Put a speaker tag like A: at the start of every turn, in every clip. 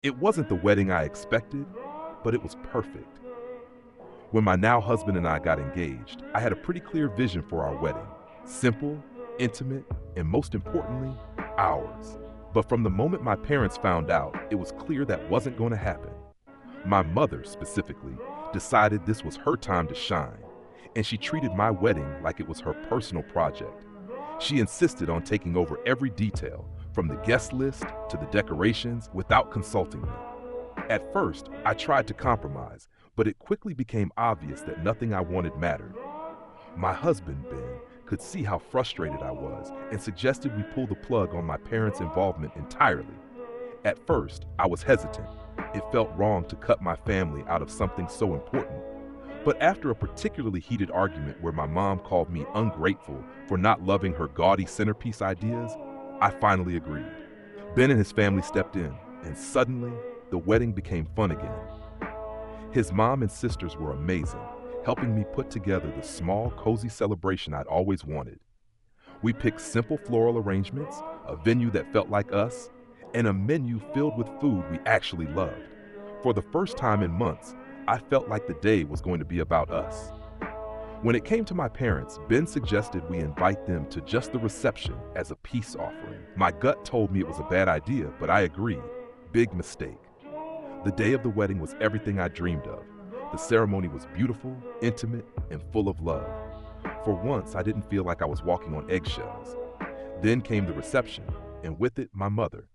A: It wasn't the wedding I expected, but it was perfect. When my now husband and I got engaged, I had a pretty clear vision for our wedding. Simple, intimate, and most importantly, ours. But from the moment my parents found out, it was clear that wasn't going to happen. My mother, specifically, decided this was her time to shine, and she treated my wedding like it was her personal project. She insisted on taking over every detail, from the guest list to the decorations, without consulting me. At first, I tried to compromise, but it quickly became obvious that nothing I wanted mattered. My husband, Ben, could see how frustrated I was and suggested we pull the plug on my parents' involvement entirely. At first, I was hesitant. It felt wrong to cut my family out of something so important. But after a particularly heated argument where my mom called me ungrateful for not loving her gaudy centerpiece ideas, I finally agreed. Ben and his family stepped in, and suddenly, the wedding became fun again. His mom and sisters were amazing, helping me put together the small, cozy celebration I'd always wanted. We picked simple floral arrangements, a venue that felt like us, and a menu filled with food we actually loved. For the first time in months, I felt like the day was going to be about us. When it came to my parents, Ben suggested we invite them to just the reception as a peace offering. My gut told me it was a bad idea, but I agreed. Big mistake. The day of the wedding was everything I dreamed of. The ceremony was beautiful, intimate, and full of love. For once, I didn't feel like I was walking on eggshells. Then came the reception, and with it, my mother.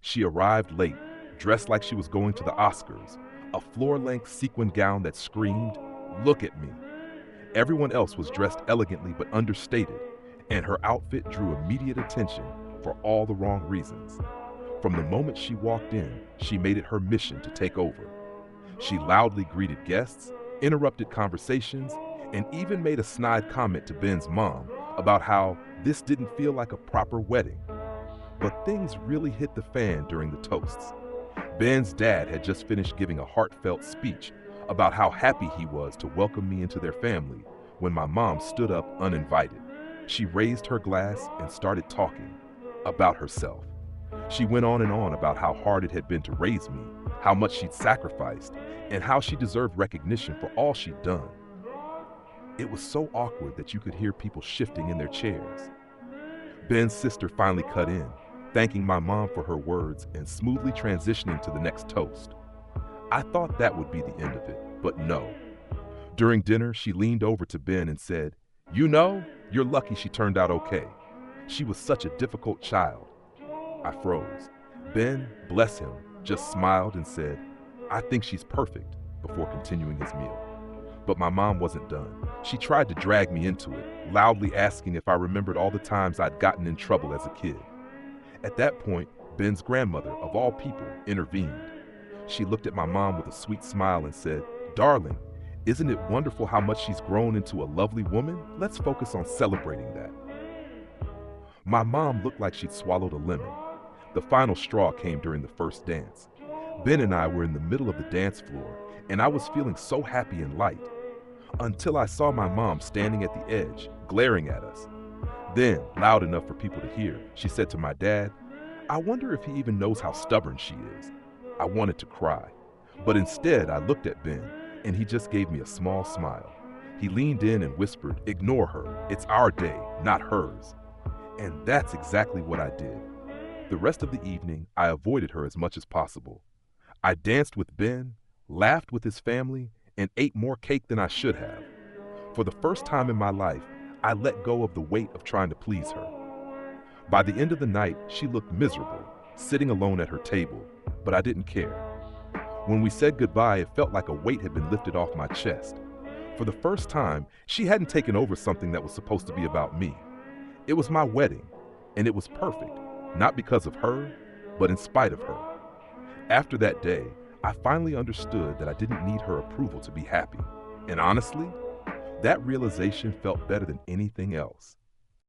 A: She arrived late, dressed like she was going to the Oscars, a floor-length sequin gown that screamed, "Look at me." Everyone else was dressed elegantly but understated, and her outfit drew immediate attention for all the wrong reasons. From the moment she walked in, she made it her mission to take over. She loudly greeted guests, interrupted conversations, and even made a snide comment to Ben's mom about how this didn't feel like a proper wedding. But things really hit the fan during the toasts. Ben's dad had just finished giving a heartfelt speech about how happy he was to welcome me into their family when my mom stood up uninvited. She raised her glass and started talking about herself. She went on and on about how hard it had been to raise me, how much she'd sacrificed, and how she deserved recognition for all she'd done. It was so awkward that you could hear people shifting in their chairs. Ben's sister finally cut in, thanking my mom for her words and smoothly transitioning to the next toast. I thought that would be the end of it, but no. During dinner, she leaned over to Ben and said, "You know, you're lucky she turned out okay. She was such a difficult child." I froze. Ben, bless him, just smiled and said, "I think she's perfect," before continuing his meal. But my mom wasn't done. She tried to drag me into it, loudly asking if I remembered all the times I'd gotten in trouble as a kid. At that point, Ben's grandmother, of all people, intervened. She looked at my mom with a sweet smile and said, "Darling, isn't it wonderful how much she's grown into a lovely woman? Let's focus on celebrating that." My mom looked like she'd swallowed a lemon. The final straw came during the first dance. Ben and I were in the middle of the dance floor, and I was feeling so happy and light, until I saw my mom standing at the edge, glaring at us. Then, loud enough for people to hear, she said to my dad, "I wonder if he even knows how stubborn she is." I wanted to cry, but instead I looked at Ben, and he just gave me a small smile. He leaned in and whispered, "Ignore her. It's our day, not hers." And that's exactly what I did. The rest of the evening, I avoided her as much as possible. I danced with Ben, laughed with his family, and ate more cake than I should have. For the first time in my life, I let go of the weight of trying to please her. By the end of the night, she looked miserable, sitting alone at her table, but I didn't care. When we said goodbye, it felt like a weight had been lifted off my chest. For the first time, she hadn't taken over something that was supposed to be about me. It was my wedding, and it was perfect, not because of her, but in spite of her. After that day, I finally understood that I didn't need her approval to be happy. And honestly, that realization felt better than anything else.